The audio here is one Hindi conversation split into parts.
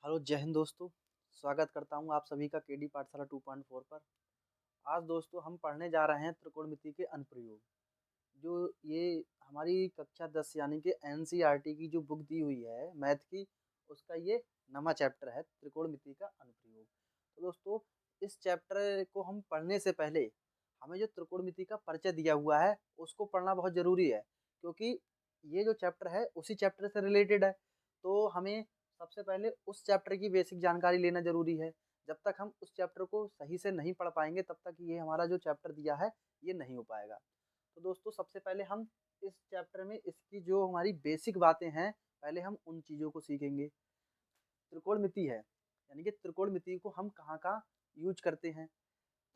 हेलो जय हिंद दोस्तों। स्वागत करता हूं आप सभी का केडी पाठशाला 2.4 पर। आज दोस्तों हम पढ़ने जा रहे हैं त्रिकोणमिति के अनुप्रयोग। जो ये हमारी कक्षा 10 यानी कि एनसीईआरटी की जो बुक दी हुई है मैथ की, उसका ये नवा चैप्टर है त्रिकोणमिति का अनुप्रयोग। तो दोस्तों इस चैप्टर को हम पढ़ने से पहले हमें जो त्रिकोणमिति का परिचय दिया हुआ है उसको पढ़ना बहुत ज़रूरी है, क्योंकि ये जो चैप्टर है उसी चैप्टर से रिलेटेड है। तो हमें सबसे पहले उस चैप्टर की बेसिक जानकारी लेना ज़रूरी है। जब तक हम उस चैप्टर को सही से नहीं पढ़ पाएंगे तब तक ये हमारा जो चैप्टर दिया है ये नहीं हो पाएगा। तो दोस्तों सबसे पहले हम इस चैप्टर में इसकी जो हमारी बेसिक बातें हैं पहले हम उन चीज़ों को सीखेंगे। त्रिकोणमिति है यानी कि त्रिकोणमिति को हम कहाँ कहाँ यूज करते हैं,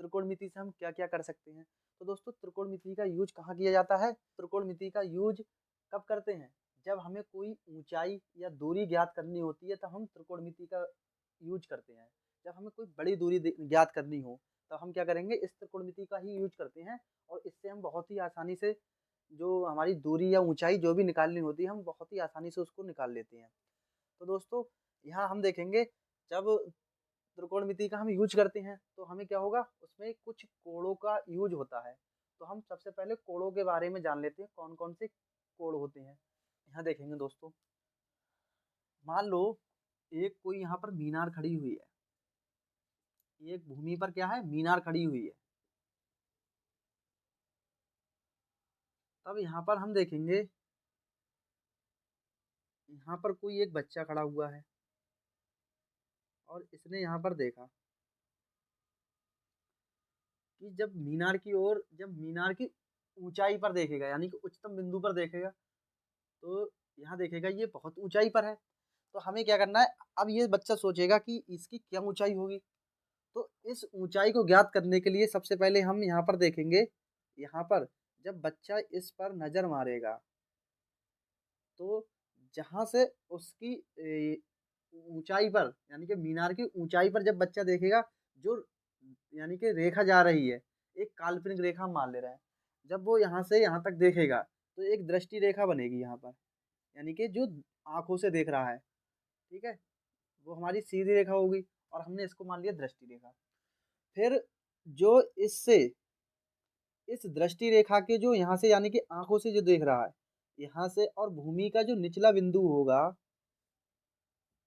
त्रिकोणमिति से हम क्या क्या कर सकते हैं। तो दोस्तों त्रिकोणमिति का यूज कहाँ किया जाता है? त्रिकोणमिति का यूज कब करते हैं? जब हमें कोई ऊंचाई या दूरी ज्ञात करनी होती है तब हम त्रिकोणमिति का यूज करते हैं। जब हमें कोई बड़ी दूरी ज्ञात करनी हो तब हम क्या करेंगे? इस त्रिकोणमिति का ही यूज करते हैं और इससे हम बहुत ही आसानी से जो हमारी दूरी या ऊंचाई जो भी निकालनी होती है हम बहुत ही आसानी से उसको निकाल लेते हैं। तो दोस्तों यहाँ हम देखेंगे जब त्रिकोणमिति का हम यूज करते हैं तो हमें क्या होगा, उसमें कुछ कोणों का यूज होता है। तो हम सबसे पहले कोणों के बारे में जान लेते हैं कौन कौन से कोण होते हैं। यहाँ देखेंगे दोस्तों, मान लो एक कोई यहाँ पर मीनार खड़ी हुई है, एक भूमि पर क्या है, मीनार खड़ी हुई है। तब यहाँ पर हम देखेंगे यहाँ पर कोई एक बच्चा खड़ा हुआ है और इसने यहाँ पर देखा कि जब मीनार की ऊंचाई पर देखेगा यानी कि उच्चतम बिंदु पर देखेगा तो यहाँ देखेगा ये बहुत ऊंचाई पर है। तो हमें क्या करना है, अब ये बच्चा सोचेगा कि इसकी क्या ऊंचाई होगी। तो इस ऊंचाई को ज्ञात करने के लिए सबसे पहले हम यहाँ पर देखेंगे, यहाँ पर जब बच्चा इस पर नजर मारेगा तो जहाँ से उसकी ऊंचाई पर यानी कि मीनार की ऊंचाई पर जब बच्चा देखेगा, जो यानी कि रेखा जा रही है, एक काल्पनिक रेखा हम मान ले रहे हैं। जब वो यहाँ से यहाँ तक देखेगा तो एक दृष्टि रेखा बनेगी यहाँ पर, यानी कि जो आंखों से देख रहा है, ठीक है, वो हमारी सीधी रेखा होगी और हमने इसको मान लिया दृष्टि रेखा। फिर जो इससे इस दृष्टि रेखा के जो यहाँ से यानी कि आंखों से जो देख रहा है, यहाँ से और भूमि का जो निचला बिंदु होगा,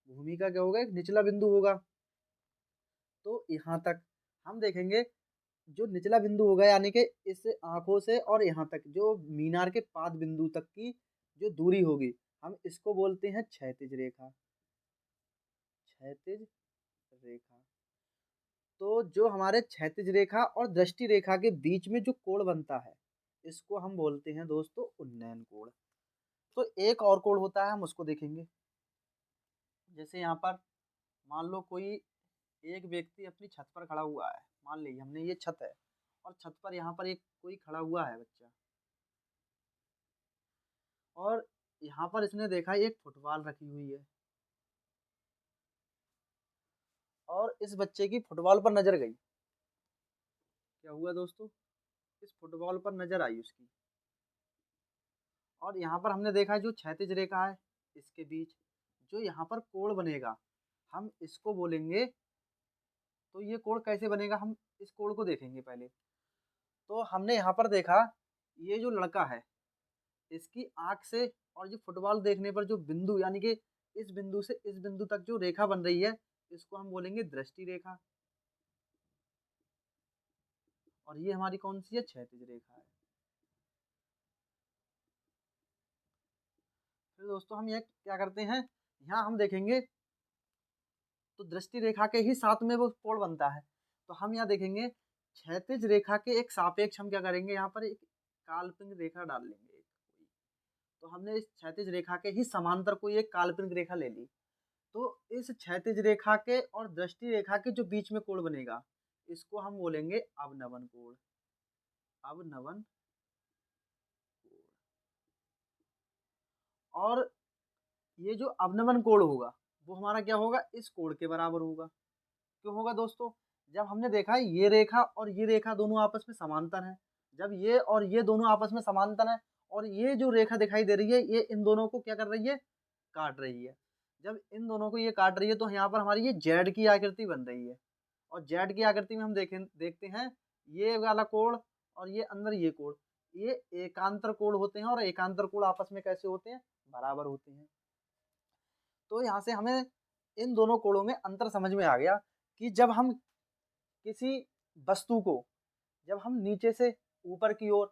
भूमि का क्या होगा, एक निचला बिंदु होगा। तो यहाँ तक हम देखेंगे जो निचला बिंदु होगा यानी कि इस आंखों से और यहाँ तक जो मीनार के पाद बिंदु तक की जो दूरी होगी हम इसको बोलते हैं क्षैतिज रेखा। क्षैतिज रेखा। तो जो हमारे क्षैतिज रेखा और दृष्टि रेखा के बीच में जो कोण बनता है इसको हम बोलते हैं दोस्तों उन्नयन कोण। तो एक और कोण होता है, हम उसको देखेंगे। जैसे यहाँ पर मान लो कोई एक व्यक्ति अपनी छत पर खड़ा हुआ है, मान लीजिए हमने ये छत है और छत पर यहाँ पर एक कोई खड़ा हुआ है बच्चा, और यहाँ पर इसने देखा एक फुटबॉल रखी हुई है और इस बच्चे की फुटबॉल पर नजर गई। क्या हुआ दोस्तों, इस फुटबॉल पर नजर आई उसकी, और यहाँ पर हमने देखा जो क्षैतिज रेखा है इसके बीच जो यहाँ पर कोण बनेगा हम इसको बोलेंगे। तो ये कोण कैसे बनेगा, हम इस कोण को देखेंगे पहले। तो हमने यहाँ पर देखा ये जो लड़का है इसकी आंख से और जो फुटबॉल देखने पर जो बिंदु यानी कि इस बिंदु से इस बिंदु तक जो रेखा बन रही है इसको हम बोलेंगे दृष्टि रेखा, और ये हमारी कौन सी है, क्षैतिज रेखा है। फिर दोस्तों हम ये क्या करते हैं, यहाँ हम देखेंगे तो दृष्टि रेखा के ही साथ में वो कोण बनता है। तो हम यहाँ देखेंगे क्षैतिज रेखा के एक सापेक्ष हम क्या करेंगे, यहाँ पर एक काल्पनिक रेखा डाल लेंगे एक कोई। तो हमने इस क्षैतिज रेखा के ही समांतर कोई एक काल्पनिक रेखा ले ली। तो इस क्षैतिज रेखा के और दृष्टि रेखा के जो बीच में कोण बनेगा इसको हम बोलेंगे अवनवन कोण। अवनवन कोण। और ये जो अवनवन कोण होगा वो हमारा क्या होगा, इस कोण के बराबर होगा। क्यों होगा दोस्तों, जब हमने देखा ये रेखा और ये रेखा दोनों आपस में समांतर हैं, जब ये और ये दोनों आपस में समांतर हैं और ये जो रेखा दिखाई दे रही है ये इन दोनों को क्या कर रही है, काट रही है। जब इन दोनों को ये काट रही है तो यहाँ पर हमारी ये जेड की आकृति बन रही है। और जेड की आकृति में हम देखते हैं ये वाला कोण और ये अंदर ये कोण, ये एकांतर कोण होते हैं और एकांतर कोण आपस में कैसे होते हैं? बराबर होते हैं। तो यहाँ से हमें इन दोनों कोणों में अंतर समझ में आ गया कि जब हम किसी वस्तु को जब हम नीचे से ऊपर की ओर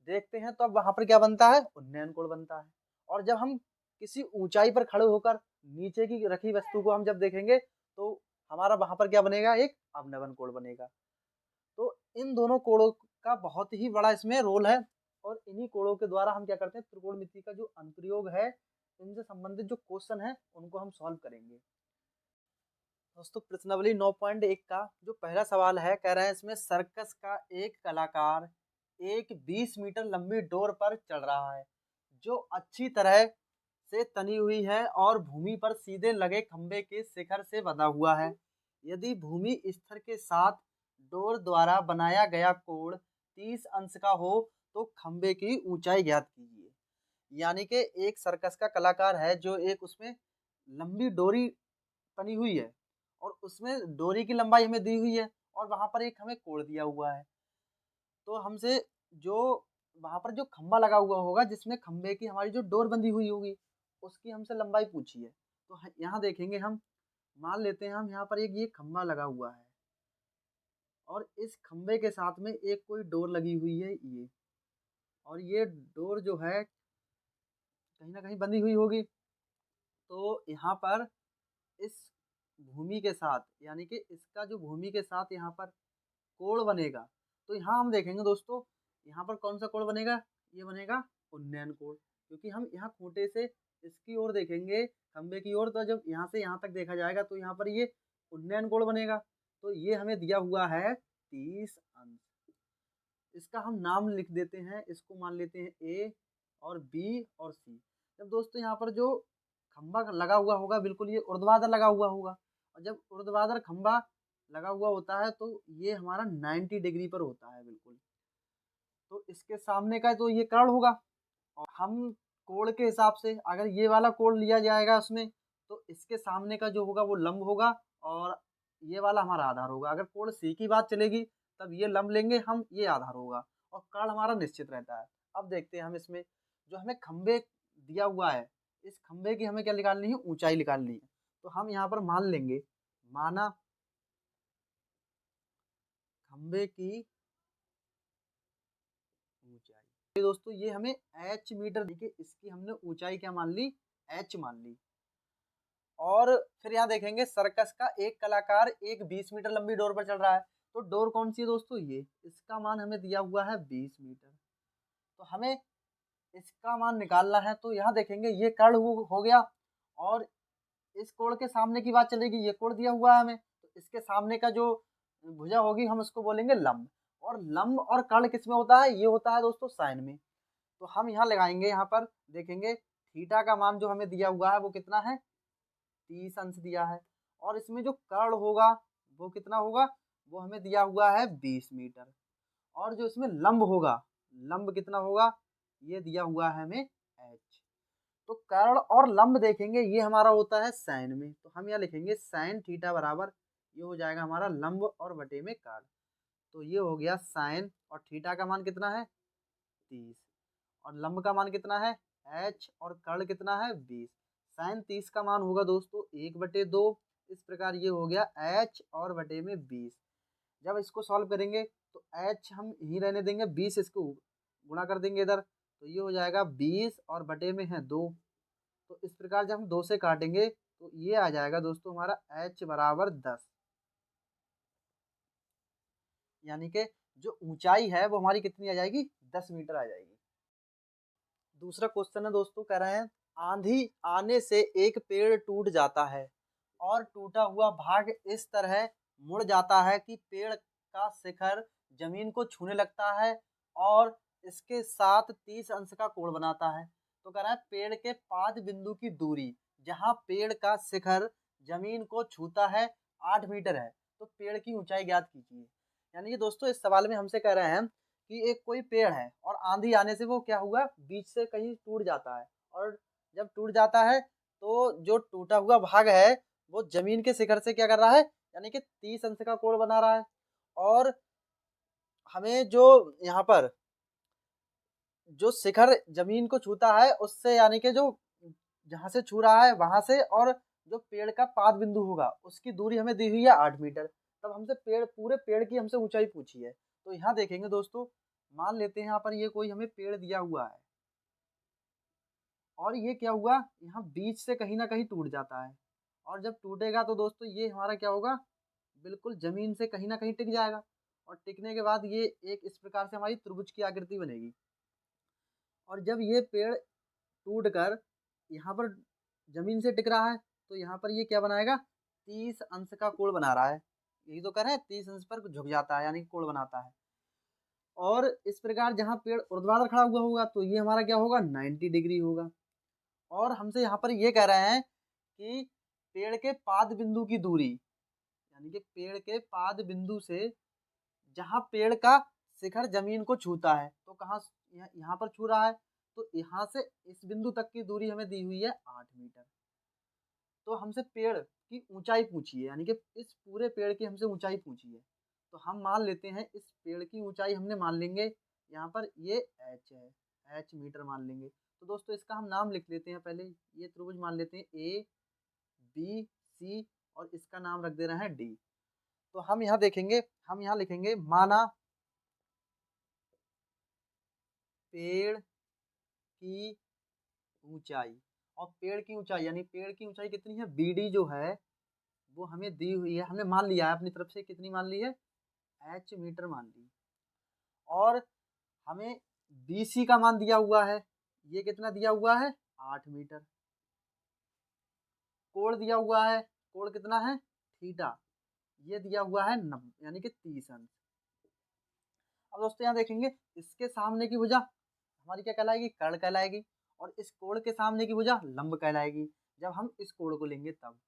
देखते हैं तो अब वहां पर क्या बनता है? उन्नयन कोण बनता है। और जब हम किसी ऊंचाई पर खड़े होकर नीचे की रखी वस्तु को हम जब देखेंगे तो हमारा वहां पर क्या बनेगा? एक अवनवन कोण बनेगा। तो इन दोनों कोणों का बहुत ही बड़ा इसमें रोल है और इन्हीं कोणों के द्वारा हम क्या करते हैं? त्रिकोणमिति का जो अनुप्रयोग है, इनसे संबंधित जो क्वेश्चन है उनको हम सॉल्व करेंगे। दोस्तों प्रश्नावली 9.1 का जो पहला सवाल है, कह रहे हैं इसमें सर्कस का एक कलाकार एक 20 मीटर लंबी डोर पर चढ़ रहा है जो अच्छी तरह से तनी हुई है और भूमि पर सीधे लगे खंबे के शिखर से बंधा हुआ है। यदि भूमि स्तर के साथ डोर द्वारा बनाया गया कोण 30 अंश का हो तो खंबे की ऊंचाई ज्ञात कीजिए। यानी कि एक सर्कस का कलाकार है जो एक उसमें लंबी डोरी तनी हुई है और उसमें डोरी की लंबाई हमें दी हुई है और वहां पर एक हमें कोण दिया हुआ है। तो हमसे जो वहां पर जो खंबा लगा हुआ होगा जिसमें खंबे की हमारी जो डोर बंधी हुई होगी उसकी हमसे लंबाई पूछी है। तो यहाँ देखेंगे हम, मान लेते हैं हम यहाँ पर एक ये खंबा लगा हुआ है और इस खंबे के साथ में एक कोई डोर लगी हुई है ये, और ये डोर जो है कहीं ना कहीं बंधी हुई होगी। तो यहाँ पर इस भूमि के साथ यानी कि इसका जो भूमि के साथ यहाँ पर कोण बनेगा, तो यहाँ हम देखेंगे दोस्तों यहाँ पर कौन सा कोण बनेगा? ये बनेगा उन्नयन कोण, क्योंकि हम यहाँ खूंटे से इसकी ओर देखेंगे खंबे की ओर, तो जब यहाँ से यहाँ तक देखा जाएगा तो यहाँ पर ये उन्नयन कोण बनेगा। तो ये हमें दिया हुआ है 30 अंश। इसका हम नाम लिख देते हैं, इसको मान लेते हैं ए और बी और सी। जब दोस्तों यहाँ पर जो खंबा लगा हुआ होगा बिल्कुल ये ऊर्ध्वाधर लगा हुआ होगा, और जब ऊर्ध्वाधर खंबा लगा हुआ होता है तो ये हमारा 90 डिग्री पर होता है बिल्कुल। तो इसके सामने का तो ये कर्ण होगा और हम कोण के हिसाब से अगर ये वाला कोण लिया जाएगा उसमें तो इसके सामने का जो होगा वो लंब होगा और ये वाला हमारा आधार होगा। अगर कोण सी की बात चलेगी तब ये लंब लेंगे हम, ये आधार होगा और कर्ण हमारा निश्चित रहता है। अब देखते हैं हम इसमें जो हमें खंबे दिया हुआ है, इस खंबे की हमें क्या निकालनी है? ऊंचाई निकालनी है। तो हम यहाँ पर मान लेंगे, माना खंबे की ऊंचाई, दोस्तों ये हमें h मीटर देखिए, इसकी हमने ऊंचाई क्या मान ली? h मान ली। और फिर यहाँ देखेंगे सर्कस का एक कलाकार एक 20 मीटर लंबी डोर पर चढ़ रहा है। तो डोर कौन सी है दोस्तों? ये, इसका मान हमें दिया हुआ है 20 मीटर। तो हमें इसका मान निकालना है। तो यहाँ देखेंगे ये कर्ण हो गया और इस कोण के सामने की बात चलेगी, ये कोण दिया हुआ है हमें, तो इसके सामने का जो भुजा होगी हम उसको बोलेंगे लंब। और लंब और कर्ण किस में होता है? ये होता है दोस्तों साइन में। तो हम यहाँ लगाएंगे, यहाँ पर देखेंगे थीटा का मान जो हमें दिया हुआ है वो कितना है? 30 अंश दिया है। और इसमें जो कर्ण होगा वो कितना होगा? वो हमें दिया हुआ है 20 मीटर। और जो इसमें लंब होगा, लंब कितना होगा? ये दिया हुआ है हमें h। तो कर्ण और लंब देखेंगे ये हमारा होता है साइन में, तो हम यहाँ लिखेंगे साइन थीटा बराबर, ये हो जाएगा हमारा लंब और बटे में कर्ण। तो ये हो गया साइन, और थीटा का मान कितना है? 30 और लंब का मान कितना है? h और कर्ण कितना है? 20। साइन 30 का मान होगा दोस्तों 1/2। इस प्रकार ये हो गया h और बटे में 20। जब इसको सॉल्व करेंगे तो h हम यहीं रहने देंगे, 20 इसको गुणा कर देंगे इधर, तो ये हो जाएगा 20 और बटे में है 2। तो इस प्रकार जब हम 2 से काटेंगे तो ये आ जाएगा दोस्तों हमारा h बराबर 10। यानी कि जो ऊंचाई है वो हमारी कितनी आ जाएगी? 10 मीटर आ जाएगी। दूसरा क्वेश्चन है दोस्तों, कह रहे हैं आंधी आने से एक पेड़ टूट जाता है और टूटा हुआ भाग इस तरह मुड़ जाता है कि पेड़ का शिखर जमीन को छूने लगता है और इसके साथ 30 अंश का कोण बनाता है। तो कह रहा है पेड़ के 5 बिंदु की दूरी जहां पेड़ का शिखर जमीन को छूता है 8 मीटर है, तो पेड़ की ऊंचाई ज्ञात कीजिए। यानी कि दोस्तों इस सवाल में हमसे कह रहे हैं कि एक कोई पेड़ है और आंधी आने से वो क्या हुआ? बीच से कहीं टूट जाता है, और जब टूट जाता है तो जो टूटा हुआ भाग है वो जमीन के शिखर से क्या कर रहा है, यानी कि 30 अंश का कोण बना रहा है। और हमें जो यहाँ पर जो शिखर जमीन को छूता है उससे, यानी कि जो जहाँ से छू रहा है वहां से, और जो पेड़ का पाद बिंदु होगा उसकी दूरी हमें दी हुई है 8 मीटर। तब हमसे पूरे पेड़ की हमसे ऊंचाई पूछी है। तो यहाँ देखेंगे दोस्तों, मान लेते हैं यहाँ पर ये कोई हमें पेड़ दिया हुआ है और ये क्या हुआ, यहाँ बीच से कहीं ना कहीं टूट जाता है। और जब टूटेगा तो दोस्तों ये हमारा क्या होगा, बिल्कुल जमीन से कहीं ना कहीं टिक जाएगा। और टिकने के बाद ये एक इस प्रकार से हमारी त्रिभुज की आकृति बनेगी। और जब ये पेड़ टूट कर यहाँ पर जमीन से टिक रहा है तो यहाँ पर ये क्या बनाएगा, 30 अंश का कोण बना रहा है। यही तो कह रहे हैं, 30 अंश पर झुक जाता है यानी कि कोण बनाता है। और इस प्रकार जहाँ पेड़ ऊर्ध्वाधर खड़ा हुआ होगा तो ये हमारा क्या होगा, 90 डिग्री होगा। और हमसे यहाँ पर ये कह रहे हैं कि पेड़ के पाद बिंदु की दूरी, यानी कि पेड़ के पाद बिंदु से जहाँ पेड़ का शिखर जमीन को छूता है, तो कहाँ, यहाँ पर छू रहा है, तो यहाँ से इस बिंदु तक की दूरी हमें दी हुई है 8 मीटर। तो हमसे पेड़ की ऊंचाई पूछी है, यानी कि इस पूरे पेड़ की हमसे ऊंचाई पूछी है। तो हम मान लेते हैं इस पेड़ की ऊंचाई हमने मान लेंगे यहाँ पर ये h है, h मीटर मान लेंगे। तो दोस्तों इसका हम नाम लिख लेते हैं, पहले ये त्रिभुज मान लेते हैं ए बी सी, और इसका नाम रख दे रहे हैं डी। तो हम यहाँ देखेंगे, हम यहाँ लिखेंगे माना पेड़ की ऊंचाई, और पेड़ की ऊंचाई यानी पेड़ की ऊंचाई कितनी है, बीडी जो है वो हमें दी हुई है, हमने मान लिया है अपनी तरफ से, कितनी मान ली है, h मीटर मान ली। और हमें BC का मान दिया हुआ है, ये कितना दिया हुआ है, 8 मीटर। कोण दिया हुआ है, कोण कितना है, थीटा, ये दिया हुआ है 90 यानी कि 30 अंश। अब दोस्तों यहाँ देखेंगे, इसके सामने की भुजा हमारी क्या कहलाएगी, कर्ण कहलाएगी। और इस कोण के सामने की भुजा लंब कहलाएगी। जब हम इस कोण को लेंगे तब,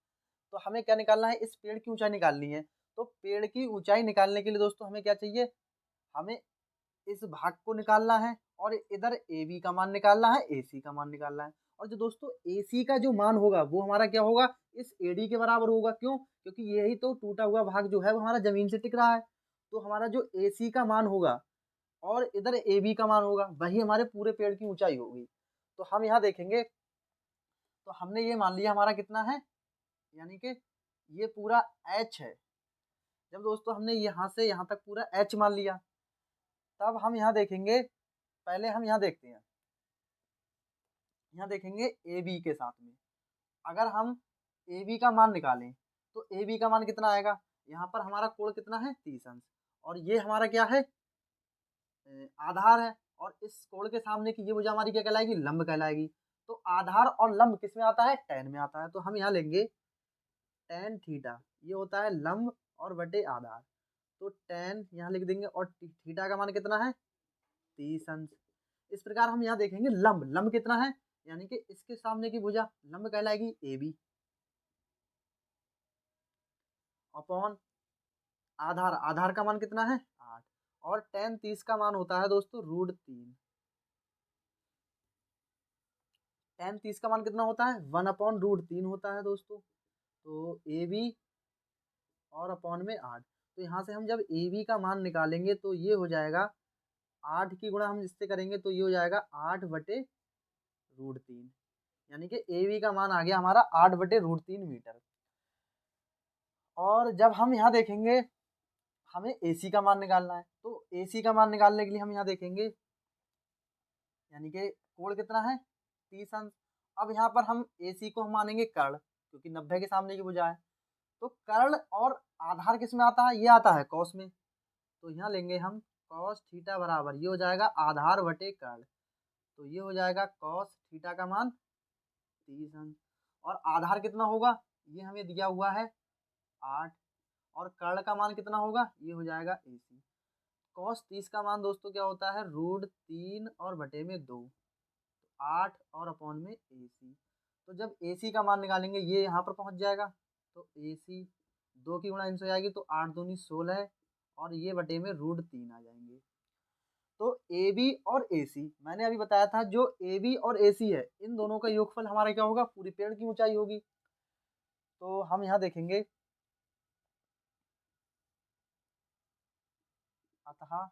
तो हमें क्या निकालना है, इस पेड़ की ऊंचाई निकालनी है। तो पेड़ की ऊंचाई निकालने के लिए दोस्तों हमें क्या चाहिए, हमें इस भाग को निकालना है, और इधर ए बी का मान निकालना है, ए सी का मान निकालना है। और जो दोस्तों ए सी का जो मान होगा वो हमारा क्या होगा, इस ए डी के बराबर होगा। क्यों, क्योंकि यही तो टूटा हुआ भाग जो है वो हमारा जमीन से टिक रहा है। तो हमारा जो ए सी का मान होगा और इधर ए बी का मान होगा, वही हमारे पूरे पेड़ की ऊंचाई होगी। तो हम यहाँ देखेंगे, तो हमने ये मान लिया हमारा कितना है, यानी कि ये पूरा h है। जब दोस्तों हमने यहाँ से यहाँ तक पूरा h मान लिया, तब हम यहाँ देखेंगे, पहले हम यहाँ देखते हैं, यहाँ देखेंगे ए बी के साथ में, अगर हम ए बी का मान निकालें तो ए बी का मान कितना आएगा, यहाँ पर हमारा कोण कितना है, 30 अंश, और ये हमारा क्या है, आधार है। और इस कोण के सामने की ये भुजा हमारी क्या कहलाएगी, लंब कहलाएगी। तो आधार और लंब किस में आता है, tan में आता है। तो हम यहाँ लेंगे tan थीटा, ये होता है लंब और बटे आधार। तो tan यहाँ लिख देंगे, और थीटा का मान कितना है, 30 अंश। इस प्रकार हम यहाँ देखेंगे लंब, लंब कितना है, यानी कि इसके सामने की भुजा लंब कहलाएगी ए बी, अपॉन आधार, आधार का मान कितना है, 8। और tan 30 का मान होता है दोस्तों √3। tan 30 का मान कितना होता है, 1/√3 होता है दोस्तों। तो ए बी और अपॉन में 8। तो यहाँ से हम जब ए बी का मान निकालेंगे तो ये हो जाएगा 8 की गुणा हम इससे करेंगे तो ये हो जाएगा 8/√3, यानी कि ए बी का मान आ गया हमारा 8/√3 मीटर। और जब हम यहाँ देखेंगे, हमें ए सी का मान निकालना है, तो ए सी का मान निकालने के लिए हम यहाँ देखेंगे, यानी कि कोण कितना है, 30 अंश। अब यहाँ पर हम ए सी को हम मानेंगे कर्ण, क्योंकि 90 के सामने की भुजा है। तो कर्ण और आधार किस में आता है, ये आता है कॉस में। तो यहाँ लेंगे हम कॉस थीटा बराबर, ये हो जाएगा आधार बटे कर्ण। तो ये हो जाएगा कॉस थीटा का मान 30 अंश, और आधार कितना होगा, ये हमें दिया हुआ है 8, और कर्ण का मान कितना होगा, ये हो जाएगा ए सी। कॉस 30 का मान दोस्तों क्या होता है, √3 और बटे में 2, 8 और अपॉन में ए सी। तो जब ए सी का मान निकालेंगे ये यहाँ पर पहुँच जाएगा, तो ए सी 2 की गुणा इनसे हो जाएगी, तो 8 दूनी 16, और ये बटे में √3 आ जाएंगे। तो ए बी और ए सी, मैंने अभी बताया था जो ए बी और ए सी है इन दोनों का योगफल हमारा क्या होगा, पूरी पेड़ की ऊंचाई होगी। तो हम यहाँ देखेंगे अतः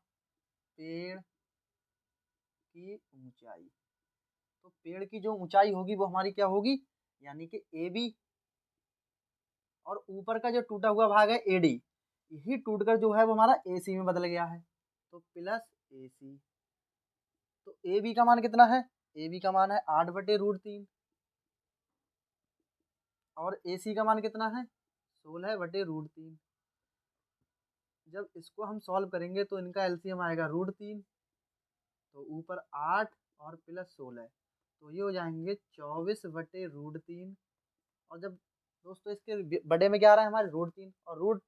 पेड़ की ऊंचाई, तो पेड़ की जो ऊंचाई होगी वो हमारी क्या होगी, यानी कि ए बी और ऊपर का जो टूटा हुआ भाग है ए डी, यही टूटकर जो है वो हमारा ए सी में बदल गया है, तो प्लस ए सी। तो ए बी का मान कितना है, ए बी का मान है 8/√3 और ए सी का मान कितना है 16/√3। जब इसको हम सॉल्व करेंगे तो इनका एलसीएम आएगा √3, तो ऊपर 8 और प्लस 16, तो ये हो जाएंगे 24/√3। और जब दोस्तों इसके बड़े में क्या आ रहा है हमारे √3, और रूट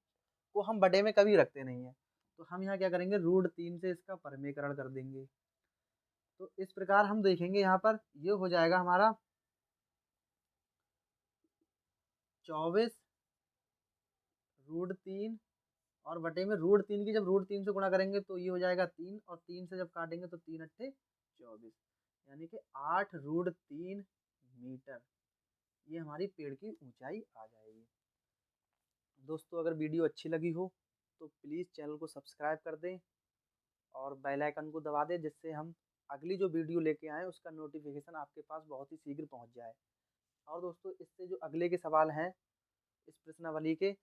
को हम बड़े में कभी रखते नहीं है, तो हम यहाँ क्या करेंगे √3 से इसका परमीकरण कर देंगे। तो इस प्रकार हम देखेंगे यहाँ पर ये हो जाएगा हमारा 24√3 और बटे में √3 की जब √3 से गुणा करेंगे तो ये हो जाएगा 3, और 3 से जब काटेंगे तो 3 अट्ठे 24, यानी कि 8√3 मीटर ये हमारी पेड़ की ऊंचाई आ जाएगी। दोस्तों अगर वीडियो अच्छी लगी हो तो प्लीज़ चैनल को सब्सक्राइब कर दें और बेल आइकन को दबा दें, जिससे हम अगली जो वीडियो लेके आएँ उसका नोटिफिकेशन आपके पास बहुत ही शीघ्र पहुंच जाए। और दोस्तों इससे जो अगले के सवाल हैं इस प्रश्नावली के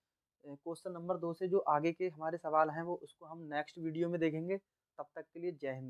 क्वेश्चन नंबर 2 से जो आगे के हमारे सवाल हैं वो उसको हम नेक्स्ट वीडियो में देखेंगे। तब तक के लिए जय हिंद।